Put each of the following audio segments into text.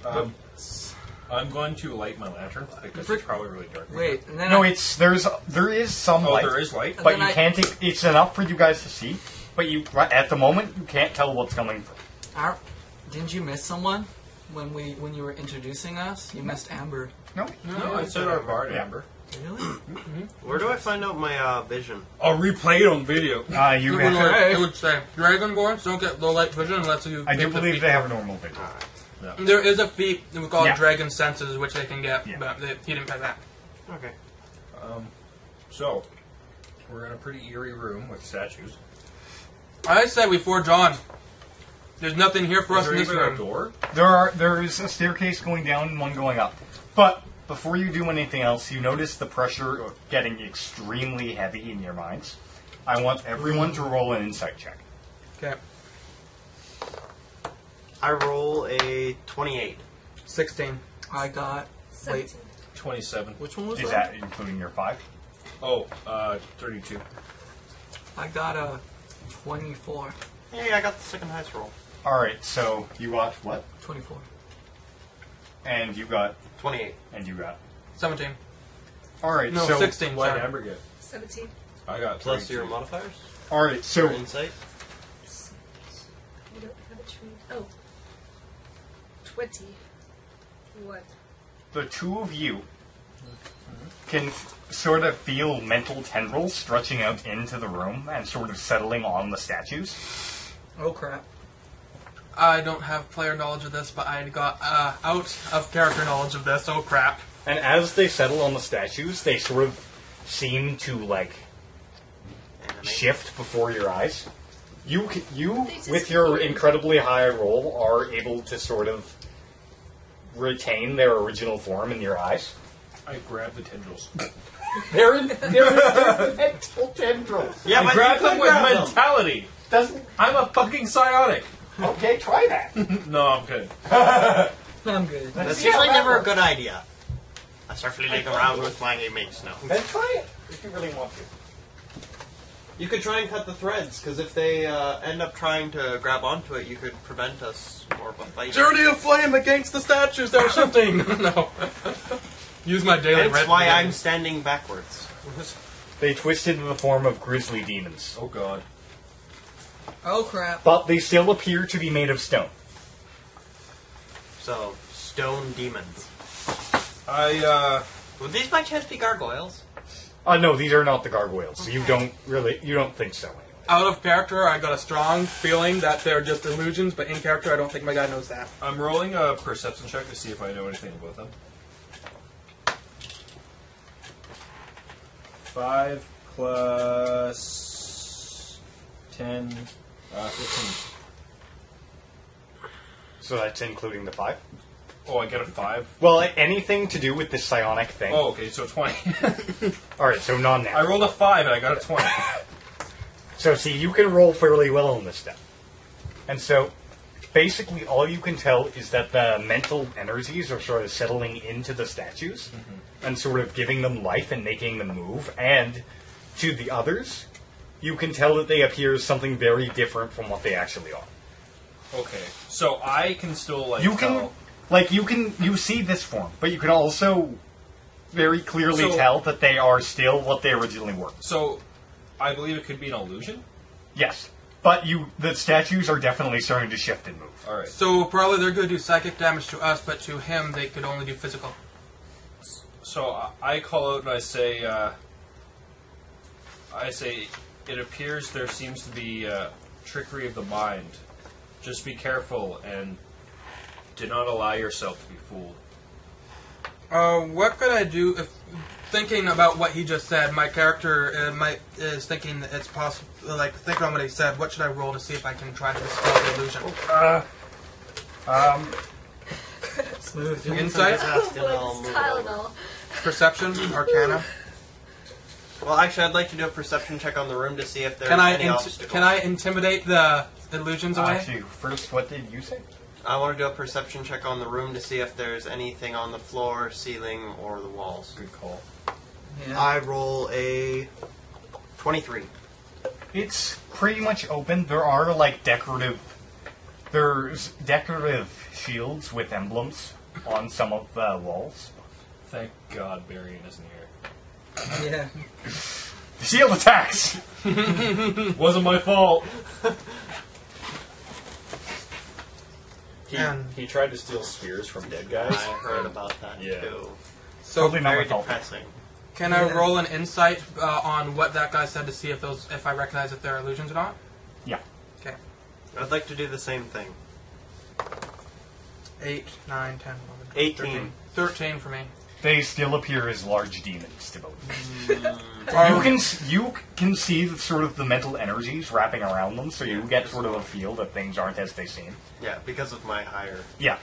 I'm going to light my lantern because it's probably really dark. Wait, and then No, there is some light. There is light, but you can't. It's enough for you guys to see, but at the moment you can't tell what's coming from. Didn't you miss someone when you were introducing us? You missed Amber. No, I said our bard, Amber. Really? Where do I find out my vision? I'll replay it on video. You It would say Dragonborns don't get low light vision unless you. I do believe they have normal vision. Yeah. There is a feat we call Dragon Senses, which they can get, but he didn't pick that. Okay. So, we're in a pretty eerie room with statues. I say we forge on. There's nothing here for us in this room. A door? There is a staircase going down and one going up. But before you do anything else, you notice the pressure getting extremely heavy in your minds. I want everyone to roll an insight check. Okay. I roll a 28. 16. I got... Wait. 17. 27. Which one was Is that including your 5? Oh, 32. I got a 24. Hey, I got the second highest roll. Alright, so you got what? 24. And you got... 28. And you got... 17. Alright, No, so... 16. What Sorry. did Amber get? 17. I got Plus 32. your modifiers? Alright, so... Or insight? I don't have a tree. Oh. 20. What? The two of you can sort of feel mental tendrils stretching out into the room and sort of settling on the statues. Oh, crap. I don't have player knowledge of this, but I got out of character knowledge of this. Oh, crap. And as they settle on the statues, they sort of seem to, like, shift before your eyes. You, with your incredibly high roll, are able to sort of retain their original form in your eyes. I grabbed the tendrils. They're mental tendrils. Yeah, but Grab you them could with grab them. mentality. I'm a fucking psionic. Okay, try that. No, I'm kidding. I'm good. That's usually never a good idea. I start flailing around with my mace now. Then try it, if you really want to. You could try and cut the threads, because if they end up trying to grab onto it, you could prevent us more of a fight. Journey of flame against the statues that are shifting. No. Use my daily That's red. why I'm standing backwards. They twist into the form of grisly demons. Oh god. Oh, crap. But they still appear to be made of stone. So, stone demons. I, Would these by chance be gargoyles? No, these are not the gargoyles. You don't think so. Anyway. Out of character, I got a strong feeling that they're just illusions, but in character, I don't think my guy knows that. I'm rolling a perception check to see if I know anything about them. 5 plus 10, 15. So that's including the 5? Oh, I get a 5? Well, anything to do with this psionic thing. Oh, okay, so 20. Alright, so I non-natural. rolled a 5 and I got a 20. So see, you can roll fairly well on this stuff. And so, basically all you can tell is that the mental energies are sort of settling into the statues and sort of giving them life and making them move. And to the others, you can tell that they appear as something very different from what they actually are. Okay, so I can still, like, You can, you see this form, but you can also very clearly So- tell that they are still what they originally were. So, I believe it could be an illusion? Yes. But the statues are definitely starting to shift and move. Alright. So probably they're going to do psychic damage to us, but to him, they could only do physical. So I call out and I say, it appears there seems to be trickery of the mind. Just be careful and do not allow yourself to be fooled. What could I do if, thinking about what he just said, my character is thinking that it's possible, like, thinking on what he said, what should I roll to see if I can try to dispel the illusion? Smooth. Insight? Tylenol. Perception? Arcana? Well, actually, I'd like to do a perception check on the room to see if there's Can any obstacles. I intimidate the illusions away? Actually, first, what did you say? I want to do a perception check on the room to see if there's anything on the floor, ceiling, or the walls. Good call. Yeah. I roll a 23. It's pretty much open. There are, like, decorative There's decorative shields with emblems on some of the walls. Thank God Barian isn't here. Yeah. The shield attacks! Wasn't my fault. And- He tried to steal spears from dead guys. I heard about that Yeah. too. So Totally not Very my fault. depressing. can I Yeah. roll an insight on what that guy said to see if I recognize if they're illusions or not? Yeah. Okay. I'd like to do the same thing. 8, 9, 10, 11, 18. 13 for me. They still appear as large demons to both. Are- You can see the, sort of the mental energies wrapping around them, so you get sort of a feel that things aren't as they seem. Yeah, because of my higher. Yeah.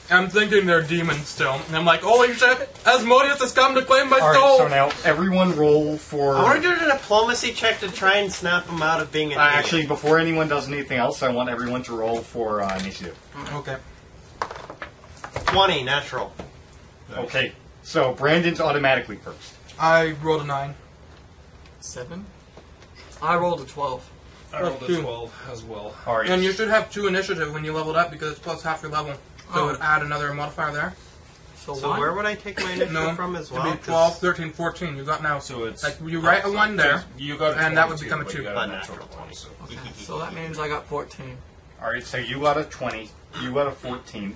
I'm thinking they're demons still. And I'm like, holy shit, Asmodeus has come to claim my Alright, soul! so now everyone roll for... I want to do a diplomacy check to try and snap him out of being an idiot. actually, before anyone does anything else, I want everyone to roll for initiative. Okay. 20, natural. Okay, so Brandon's automatically first. I rolled a 9. 7? I rolled a 12. I rolled a Two. 12 as well. Alright. And you should have 2 initiative when you leveled up because it's plus half your level. So Oh. it would add another modifier there. So, So one? where would I take my initiative No, from as it'd well? be 12, 13, 14. You got now. So it's Like, you write a 1 there. You got a And that would 22, become a but 2. You got But a natural natural 20. So. Okay, so that means I got 14. Alright, so you got a 20, you got a 14.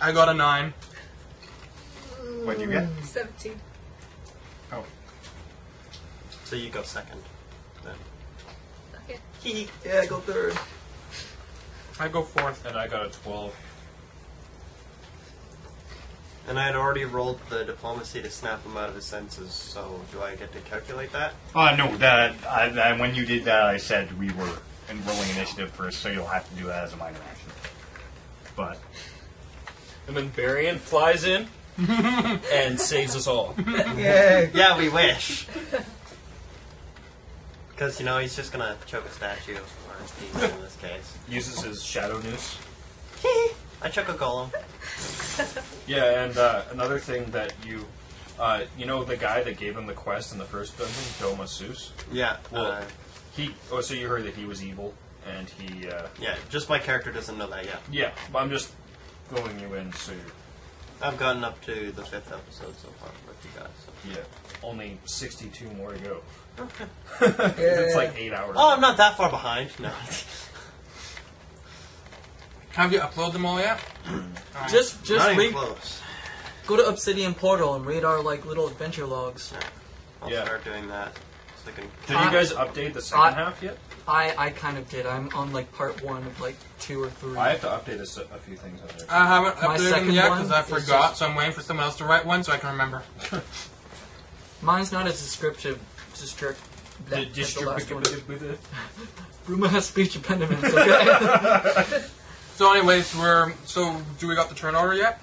I got a 9. What do you get? 17. Oh. So you go second. Then. Okay. Yeah, I go third. I go 4th. And I got a 12. And I had already rolled the diplomacy to snap him out of his senses, so do I get to calculate that? No, when you did that, I said we were rolling initiative first, so you'll have to do that as a minor action. But, And then Barian flies in and saves us all. Yay! Yeah, we wish. Because, he's just gonna choke a statue, or a demon in this case. Uses his shadow noose. I choke a golem. Yeah, and another thing that you know the guy that gave him the quest in the first dungeon, Doma Seuss? Yeah, Well, so you heard that he was evil, and he, yeah, just my character doesn't know that yet. yeah, I'm just filling you in, so I've gotten up to the 5th episode so far with you guys. So. yeah, only 62 more to go. 'Cause it's like 8 hours. Oh, I'm not that far behind. No. Have you uploaded them all yet? Just not even read, close. go to Obsidian Portal and read our little adventure logs. I'll Yeah. start doing that. So I can... Did you guys update the second half yet? I kind of did. I'm on part 1 of 2 or 3. I have to update a few things on there. I haven't My updated them second yet one because I is forgot, just- so I'm waiting for someone else to write one so I can remember. Mine's not as descriptive. Bruma has speech impediments. Okay. So anyways, do we got the turn order yet?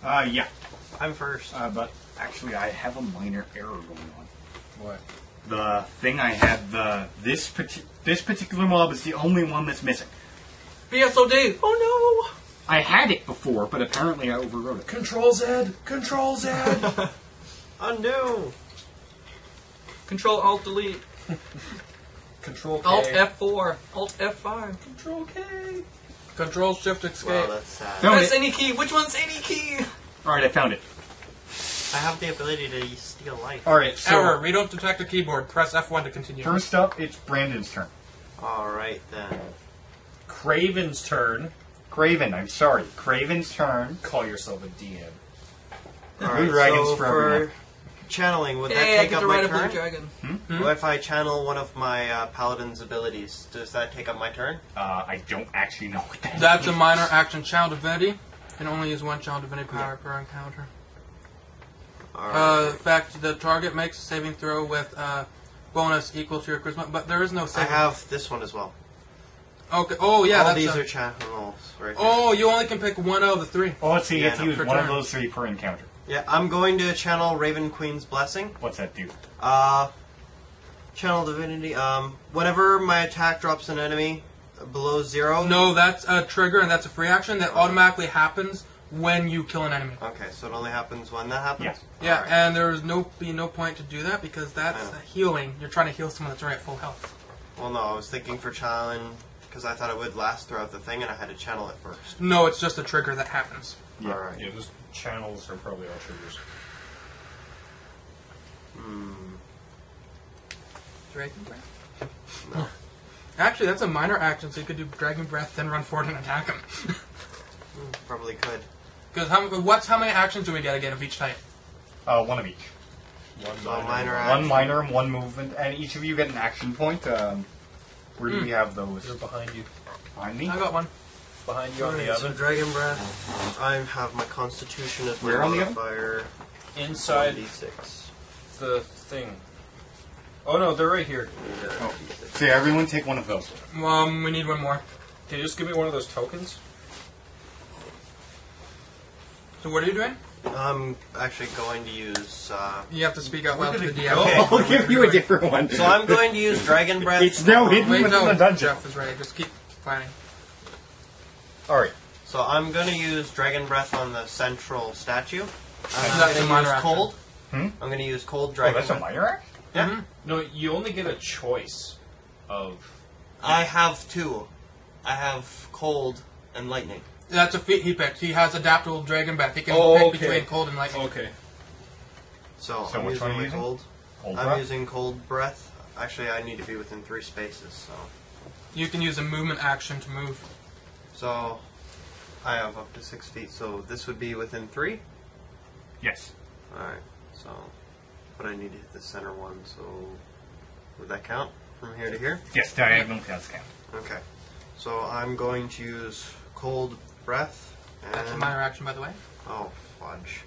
yeah. I'm first. But actually, I have a minor error going on. What? The thing I had, this particular mob is the only one that's missing. BSOD. Oh I had it before, but apparently I overrode it. Control Z! Control Z! Undo! no. Control Alt Delete. Control K. Alt F4. Alt F5. Control K. Control Shift Escape. Wow, that's sad. Found Press it. any key. Which one's any key? Alright, I found it. I have the ability to steal life. Alright, so Error. We don't detect a keyboard. Press F1 to continue. first up, it's Brandon's turn. Alright then. Craven's turn. Craven, I'm sorry. Craven's turn. Call yourself a DM. Blue dragons so for everyone. channeling, would Hey, that I take get up to my ride a blue turn? dragon. What if I channel one of my paladin's abilities? Does that take up my turn? I don't actually know what that That's a means. minor action Child Divinity. You can only use 1 Child Divinity power per encounter. Alright. In fact, the target makes a saving throw with bonus equal to your charisma, but there is no I saving. have this one as well. Okay. Oh yeah, All that's these a- are channels right here. Oh, you only can pick 1 out of the 3. Oh, let's see, you have to Yeah, use per one of turn. those 3 per encounter. Yeah, I'm going to channel Raven Queen's Blessing. What's that do? Channel Divinity. Whenever my attack drops an enemy below 0. No, that's a trigger and that's a free action that automatically happens when you kill an enemy. Okay, so it only happens when that happens? Yes. Yeah, Alright. and there's no point to do that because that's I know. healing. You're trying to heal someone that's already at full health. Well, no, I was thinking for challenge because I thought it would last throughout the thing, and I had to channel it first. No, it's just a trigger that happens. Yeah. All right. Yeah, those channels are probably all triggers. Dragon Breath? No. Actually, that's a minor action, so you could do Dragon Breath, then run forward and attack him. Probably could. Because how many actions do we get again of each type? One of each. One So minor, minor one- action. One minor and one movement, and each of you get an action point. Where do we have those? They're behind you. Behind me? I got one. Behind you on the Alright, so oven. Dragon Breath. I have my Constitution as my Where on the oven? modifier. Inside 1d6. the thing. Oh no, they're right here. Oh. So yeah, everyone take one of those. We need one more. Can you just give me one of those tokens? So what are you doing? I'm actually going to use. You have to speak out loud to the DM. go? I'll give you a different one. So I'm going to use Dragon Breath. It's now hidden Wait, within no, the dungeon. Jeff is ready. Just keep planning. Alright. So I'm going to use Dragon Breath on the central statue. I'm That's a going to minor use action. cold. Hmm? I'm going to use cold Oh, Dragon that's a Breath. minor act? Yeah. No, you only get a choice of. I have two. I have cold and lightning. That's a feat he picked. He has adaptable Dragon Breath. He can Oh, pick okay. between cold and lightning. Okay. So, So I'm which using one are you my using? cold. Hold I'm breath? using cold breath. Actually, I need to be within 3 spaces. You can use a movement action to move. So I have up to 6 feet. So this would be within 3. Yes. All right. So, but I need to hit the center one. So would that count from here to here? Yes, diagonal does count. Okay. So I'm going to use cold breath. And That's a minor action, by the way. Oh, fudge.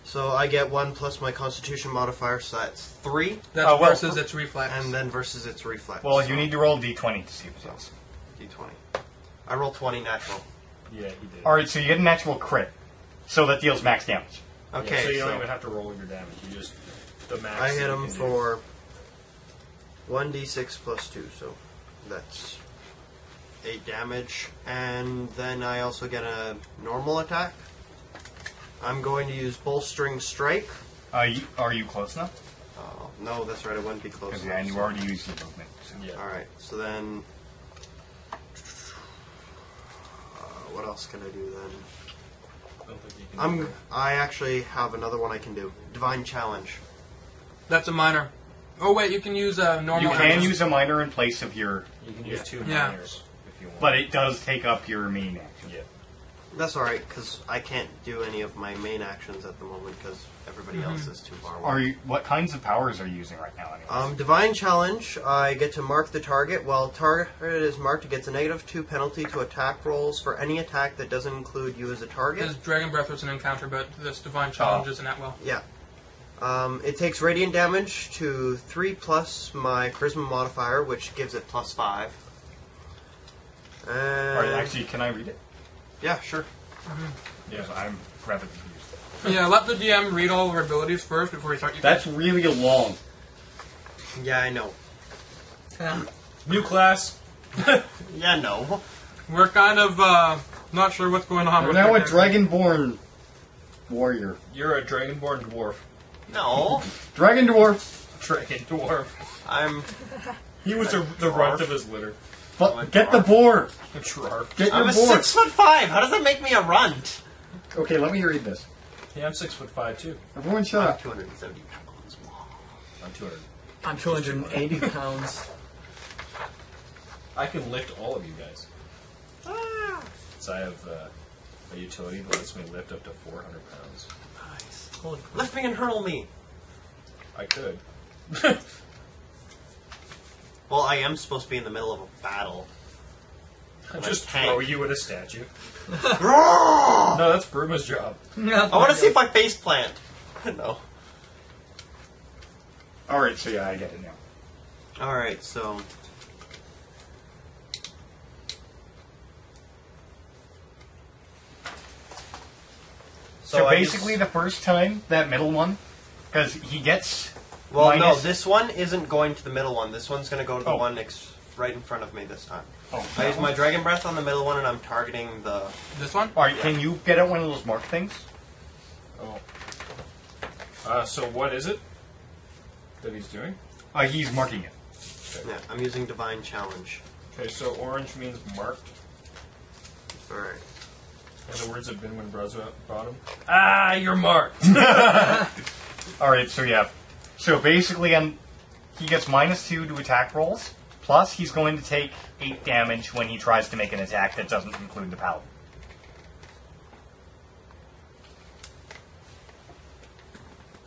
So I get 1 plus my Constitution modifier, so that's 3, That's Oh, well, versus its reflex. and then versus its reflex. Well, so you need to roll d20 to see what it does. D20. I roll 20 natural. Yeah, he did. Alright, so you get a natural crit. So that deals max damage. Yeah, Okay, so you so don't even have to roll your damage. You just the max. I that hit you him can do. for 1d6 plus 2, so that's 8 damage. And then I also get a normal attack. I'm going to use Bolstering Strike. Are you close enough? Oh, no, that's right, I wouldn't be close Because enough. yeah, and you so- already used your movement. So. Yeah. Alright, so then. What else can I do then? I don't think you can do I actually have another one I can do. Divine Challenge. That's a minor. Oh wait, you can use a normal. You can action. use a minor in place of your, it. You can use 2 Yeah. minors if you want. but it does take up your main action. yeah. That's alright, because I can't do any of my main actions at the moment because everybody else is too far away. Are you? What kinds of powers are you using right now? Anyway? Divine Challenge, I get to mark the target. While target is marked, it gets a -2 penalty to attack rolls for any attack that doesn't include you as a target. His Dragon Breath was an encounter, but this Divine Challenge Oh. isn't at will. Yeah. It takes radiant damage to 3 plus my Charisma modifier, which gives it +5. And Alright, actually, can I read it? yeah, sure. Yes, I'm rather confused. Yeah, let the DM read all of our abilities first before you start. That's really long. Yeah, I know. New class. Yeah, no. We're kind of not sure what's going on. You're with now our a character. Dragonborn warrior. You're a dragonborn dwarf. No. Dragon dwarf. Dragon dwarf. I'm He was the runt of his litter. Get the boar. Dwarf. Get I'm your a boar. 6'5". How does that make me a runt? Okay, let me read this. Yeah, I'm 6'5" too. Everyone shut I'm up. 270 pounds. I'm 200. I'm 280 pounds. I can lift all of you guys. So I have a utility that lets me lift up to 400 pounds. Nice. Holy crap. Lift me and hurl me. I could. Well, I am supposed to be in the middle of a battle. Just tank. throw you at a statue. I No, that's Bruma's job. want to see if I face plant. No. Alright, so yeah, I get it now. Alright, so. So I basically, use- the first time, that middle one, because he gets. Well, no, minus- this one isn't going to the middle one. This one's going to go to the Oh. one right in front of me this time. Oh, I use my Dragon Breath on the middle one, and I'm targeting the. This one? Alright, can you get out one of those mark things? Oh. So what is it that he's doing? He's marking it. Yeah, I'm using Divine Challenge. Okay, so orange means marked. Alright. In the words of Binwin Bottom. Ah, you're marked! Alright, so yeah. So basically, he gets -2 to attack rolls, plus he's going to take 8 damage when he tries to make an attack that doesn't include the paladin.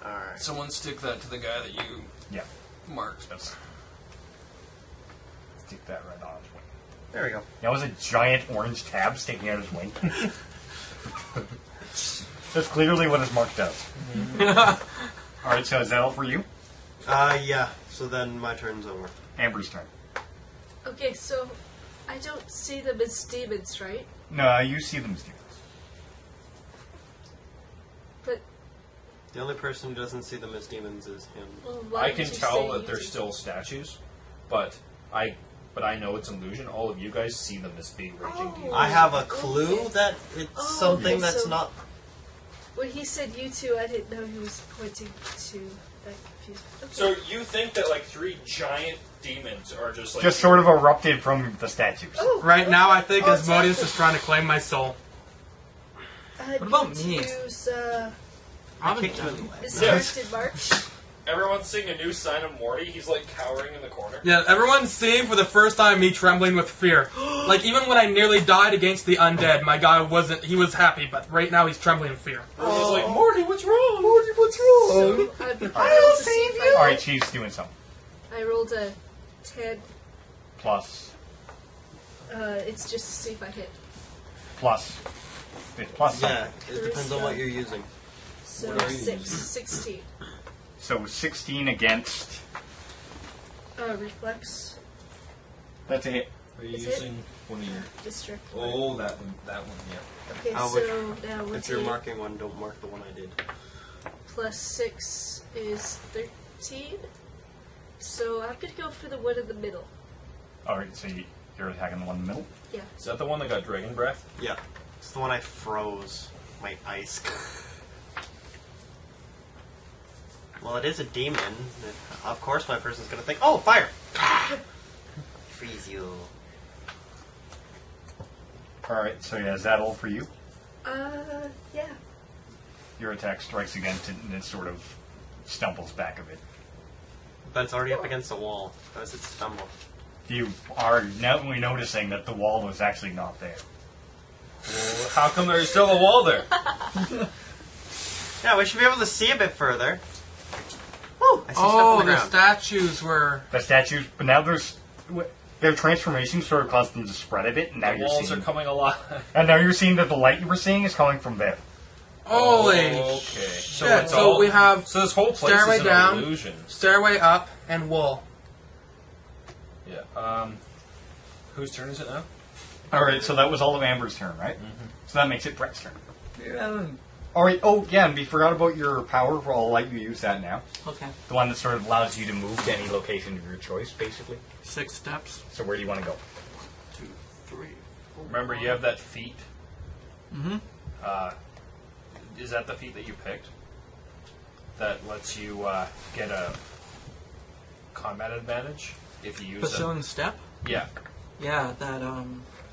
Alright. Someone stick that to the guy that you Yeah. marked. That's... Stick that right on his wing. There we go. That was a giant orange tab sticking out his wing. That's clearly what his mark does. Alright, so is that all for you? Yeah. So then my turn's over. Amber's turn. Okay, so I don't see them as demons, right? No, you see them as demons. But The only person who doesn't see them as demons is him. well, why I did can you tell say that you they're two? still statues, but I know it's an illusion. All of you guys see them as big raging Oh. demons. I have a clue Okay. that it's Oh, something okay, that's so- not. When he said you two, I didn't know he was pointing to. That confused me. Okay. So you think that like 3 giant demons are just like Just sort of erupted from the statues. Oh, Right now, I think oh, Asmodeus exactly. is trying to claim my soul. What about me? Use I haven't kicked done him. it. Misdirected March. everyone's seeing a new sign of Morty. He's like cowering in the corner. Yeah, everyone's seeing for the first time me trembling with fear. Like, even when I nearly died against the undead, my guy wasn't, he was happy, but right now he's trembling in fear. He's like, Morty, what's wrong? Morty, what's wrong? So I'll save you. Alright, she's doing something. I rolled a 10. Plus. It's just to see if I hit. Plus. It's plus Yeah, something. it depends on what you're using. So What are you 16. So 16 against. Reflex. That's a hit. Are you Is it? using one of your... District. Oh, that one, yeah. Okay, Oh, so now If what's you're he? marking one, don't mark the one I did. Plus 6 is 13. So I'm gonna go for the one in the middle. Alright, so you're attacking the one in the middle? Yeah. Is that the one that got dragon breath? Yeah. It's the one I froze. My ice. Well, it is a demon. Of course my person's gonna think, oh, fire! Freeze you. Alright, so yeah, is that all for you? Yeah. Your attack strikes against it and it sort of stumbles back a bit. But it's already up against the wall. How does it stumble? You are now noticing that the wall was actually not there. Well, how come there's still a wall there? Yeah, we should be able to see a bit further. Woo! I see stuff Oh, on the the ground. statues were... The statues, but now their transformation sort of caused them to spread a bit, and now The you're walls seeing, are coming alive. and now you're seeing that the light you were seeing is coming from there. Holy Okay. shit. it's So all, we have So this whole place stairway is an down. illusion. stairway up and wool. Yeah. Whose turn is it now? All right, so that was all of Amber's turn, right? So that makes it Brett's turn. All right. Oh, yeah, and we forgot about your power. I'll let you use that now. Okay. The one that sort of allows you to move to any location of your choice, basically. 6 steps. So where do you want to go? 2, 3, 4. Remember, you have that feat. Mm-hmm. Is that the feat that you picked? That lets you get a combat advantage if you use it. Pursuing step? Yeah. Yeah, that,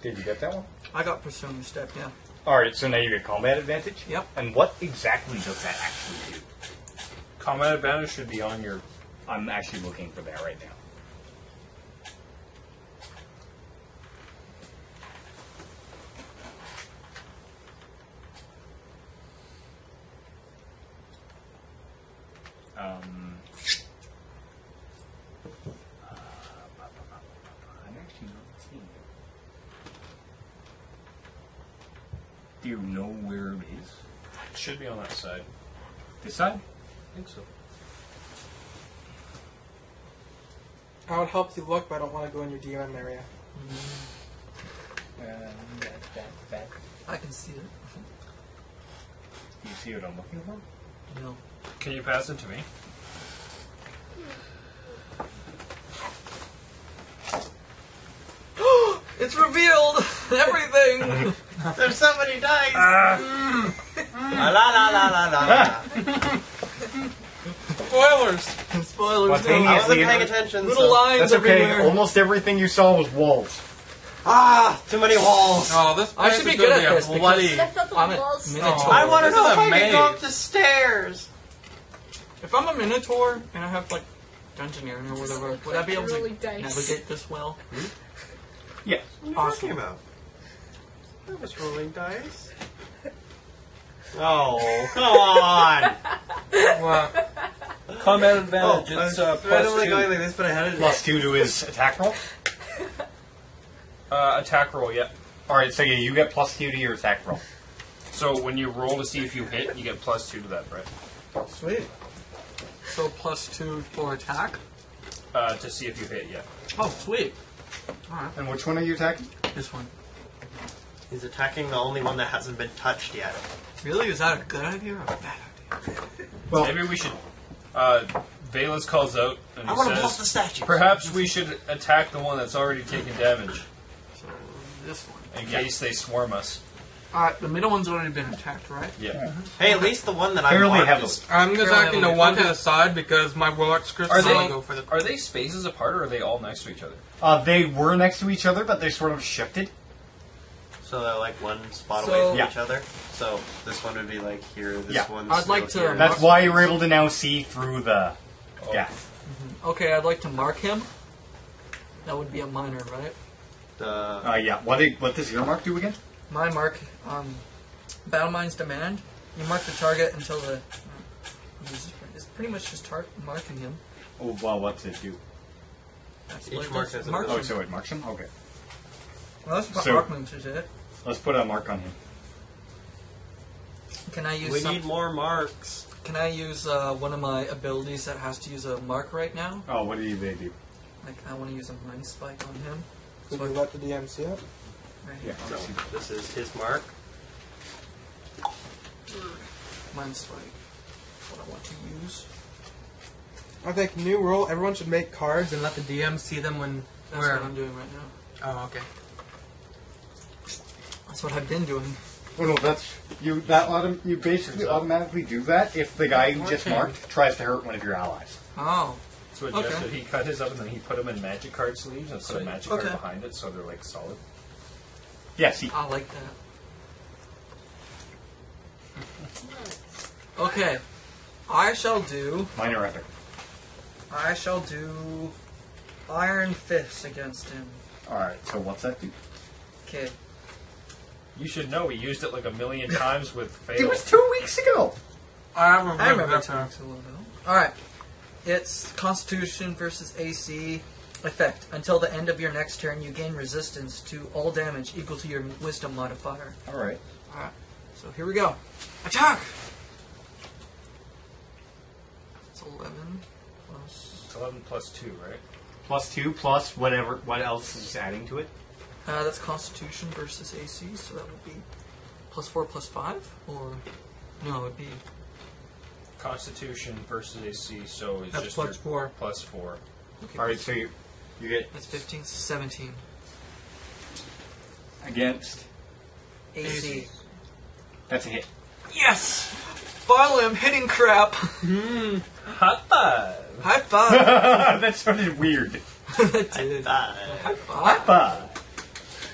Did you get that one? I got pursuing step, yeah. All right. So now you get combat advantage. Yep. And what exactly does that actually do? Combat advantage should be on your. I'm actually looking for that right now. I'm actually not seeing it. Do you know where it is? It should be on that side. This side? I think so. I would help you look, but I don't want to go in your DRM area. I can see it. You see what I'm looking for? No. Can you pass it to me? It's revealed! Everything! There's so many dice! La la la la la la. Spoilers! Spoilers What's simultaneously. paying attention. Little so- lines That's okay. everywhere. Almost everything you saw was walls. Ah, too many walls. Oh, this I place should be is good gonna at a this bloody. because I thought the I'm a walls. Minotaur. Oh. I want to This know is if a I can go maze. up the stairs. If I'm a Minotaur and I have like Dungeoneering or whatever, would I be able to Rolling dice. navigate this well? Yeah. What are you Awesome. talking about? I was rolling dice. Oh, come on! Well, Combat advantage. I It's was plus randomly 2. going like this, but I had it. +2 to his attack roll. Attack roll. Yep. All right, so yeah, you get +2 to your attack roll. So when you roll to see if you hit, you get plus 2 to that, Brett. Sweet. So +2 for attack. To see if you hit. Yeah. Oh, sweet. Alright. And which one are you attacking? This one. He's attacking the only one that hasn't been touched yet. Really? Is that a good idea or a bad idea? Well, Maybe we should. Valus calls out and I he want to bust the says, statue. "Perhaps we should attack the one that's already taken damage So, this one. in case they swarm us." Alright, the middle one's already been attacked, right? Yeah. Hey, at least the one that I Fairly marked heavily. is. I'm just Fairly acting the heavily. one to Okay. the side because my warlock script Are will they go for the. are they spaces apart or are they all next to each other? they were next to each other, but they sort of shifted. So they're like one spot So- away from Yeah. each other. So this one would be like here. This Yeah. one's I'd like still to- here. That's why you were able to now see through the Oh. gap. Okay, I'd like to mark him. That would be a minor, right? The What does your mark do again? My mark, Battle Mind's Demand. You mark the target until the. It's pretty much just marking him. Oh, well, what's it do? That's Each what mark it has does. a- Marks Oh, him. so it marks him? Okay. Well, that's what so- markment is it. Let's put a mark on him. Can I use we some, need more marks. Can I use one of my abilities that has to use a mark right now? Oh, what do they do? Like, I want to use a Mind Spike on him. Could you let the DM see it? Right Yeah. here. So this is his mark. Mind Spike. What I want to use. I think new rule: everyone should make cards and let the DM see them when. That's Where? what I'm doing right now. Oh, okay. That's what I've been doing. Oh no, that's you. You basically automatically do that if the guy you just marked tries to hurt one of your allies. Oh. That's what Okay. Jeff did. He cut his up and then he put them in magic card sleeves and put a Sweet. magic Okay. card behind it so they're like solid. Yeah, see. I like that. Okay. I shall do Minor epic. Iron Fist against him. Alright, so what's that do? Okay. You should know we used it like a million times with It fail. was 2 weeks ago! I remember. I remember that. 2 weeks ago. Alright. It's Constitution versus AC effect. Until the end of your next turn, you gain resistance to all damage equal to your Wisdom modifier. Alright. Alright. So here we go. Attack! It's 11 plus. It's 11 plus 2, right? +2 plus whatever. What else is adding to it? That's Constitution versus AC, so that would be +4 +5? Or. No, it would be. Constitution versus AC, so it's That's just plus your 4. plus 4. Okay, Alright, so you get That's 15, 17. against. AC. That's a hit. Yes! Finally, I'm hitting crap! Hot five! High five! That sounded weird. I did. High five?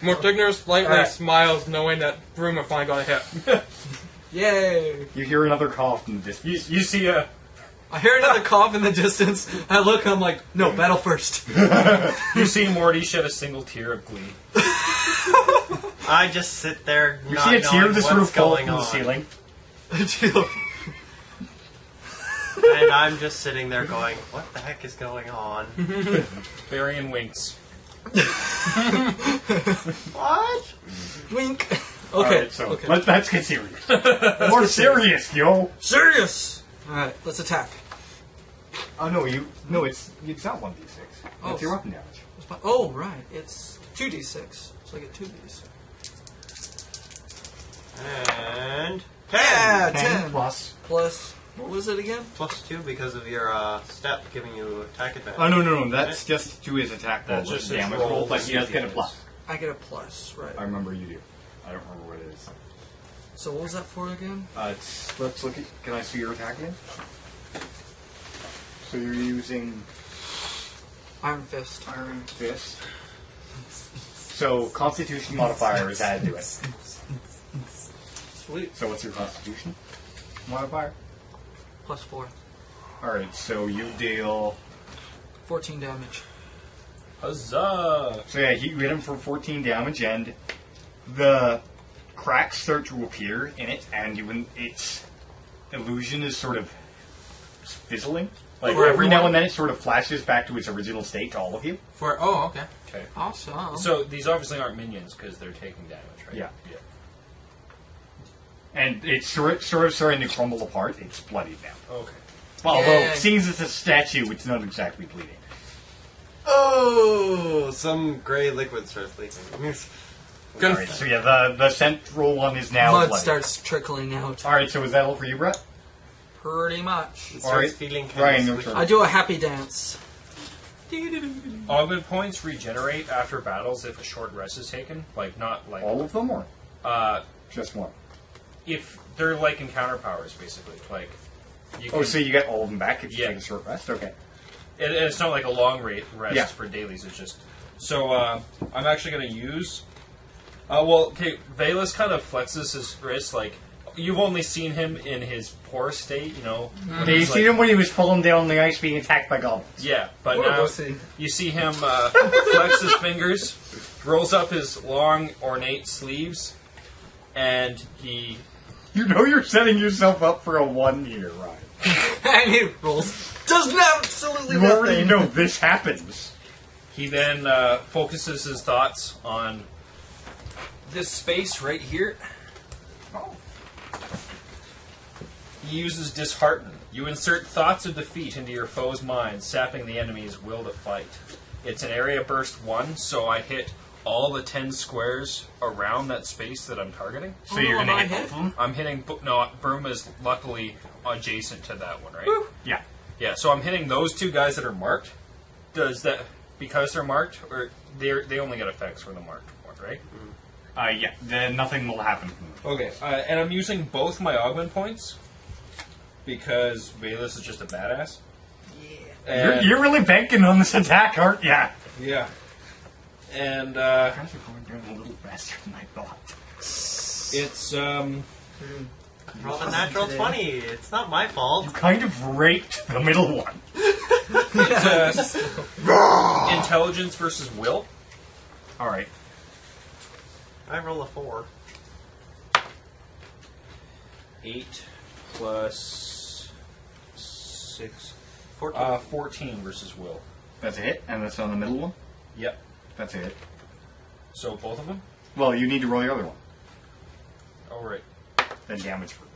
Mortigner slightly Alright. smiles, knowing that Bruma finally got a hit. Yay! You hear another cough in the distance. You see a I hear another cough in the distance. I look, I'm like, no, battle first. you see Morty shed a single tear of glee. I just sit there. You not see a tear knowing this what's sort of fall going from the on. ceiling. And I'm just sitting there going, "What the heck is going on? Varian winks. What?" Wink. Okay. Alright, so okay. let's get serious. More serious, yo. Serious! Alright, let's attack. Oh no, it's not 1d6. Oh. It's your weapon damage. Oh, right. It's 2d6. So I get 2d6. And 10 Yeah, 10 10 plus. plus. What was it again? +2 because of your step giving you attack advantage. Oh no, that's just to his attack roll. That's just His his damage roll roll, to but see he does if get a he plus. I get a plus, right. I remember you do. I don't remember what it is. So what was that for again? Let's look at. Can I see your attack again? So you're using Iron Fist. Iron Fist. So, Constitution modifier is added to it. Sweet. So, what's your Constitution modifier? +4. Alright, so you deal. 14 damage. Huzzah! So, yeah, you hit him for 14 damage, and the cracks start to appear in it, and its illusion is sort of fizzling. Like, For every now everyone? and then it sort of flashes back to its original state to all of you. Okay. Okay. Awesome. So these obviously aren't minions because they're taking damage, right? Yeah. Yeah. And it's sort of starting to crumble apart. It's bloodied now. Okay. Well, although, Yay. seeing as it's a statue, it's not exactly bleeding. Oh, some gray liquid starts leaking. Alright, so yeah, the central one is now Blood bloody. starts trickling out. Alright, so is that all for you, Brett? Pretty much. It starts Alright. feeling kind Ryan, of your squishy. turn. I do a happy dance. Augment points regenerate after battles if a short rest is taken. Like not like All of them, or uh, just one? if they're like encounter powers, basically. Like you Oh, so you get all of them back if you Yeah. take a short rest? Okay. and it's not like a long rest Yeah. for dailies. It's just so I'm actually going to use. Well, okay. Valus kind of flexes his wrist. Like you've only seen him in his poor state, you know. when You he's, seen like- him when he was falling down the ice being attacked by goblins. Yeah, but What now was he? you see him flex his fingers, rolls up his long, ornate sleeves, and he. You know you're setting yourself up for a 1 here, Ryan. And he rolls. Does absolutely You already nothing. know this happens. He then focuses his thoughts on this space right here. He uses Dishearten. You insert thoughts of defeat into your foe's mind, sapping the enemy's will to fight. It's an area burst 1, so I hit all the 10 squares around that space that I'm targeting. So Oh, you're am gonna I hit both hit? of them? I'm hitting. No, Burma is luckily adjacent to that one, right? Yeah. Yeah, so I'm hitting those two guys that are marked. Does that because they're marked, or they only get effects for the marked one, right? Yeah, then nothing will happen. Okay, and I'm using both my augment points because Valus is just a badass. You're, you're really banking on this attack, aren't you? Yeah, and Guys are going down a little faster than I thought. it's Roll a natural 20. It's not my fault. You kind of raked the middle one. intelligence versus will. Alright. I roll a 4. 8 plus 6. 14. 14 versus will. That's a hit, and that's on the middle one? Yep. That's a hit. So both of them. Well, you need to roll the other one. All right. Then damage for both.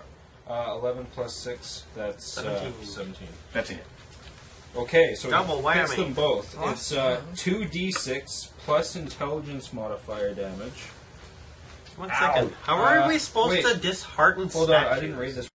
11 plus 6. That's 17. 17. That's a hit. Okay, so Double it hits whammy. them both. It's Awesome. 2d6 plus intelligence modifier damage. 1 second. How are we supposed wait. to dishearten Hold on, I statues? didn't read this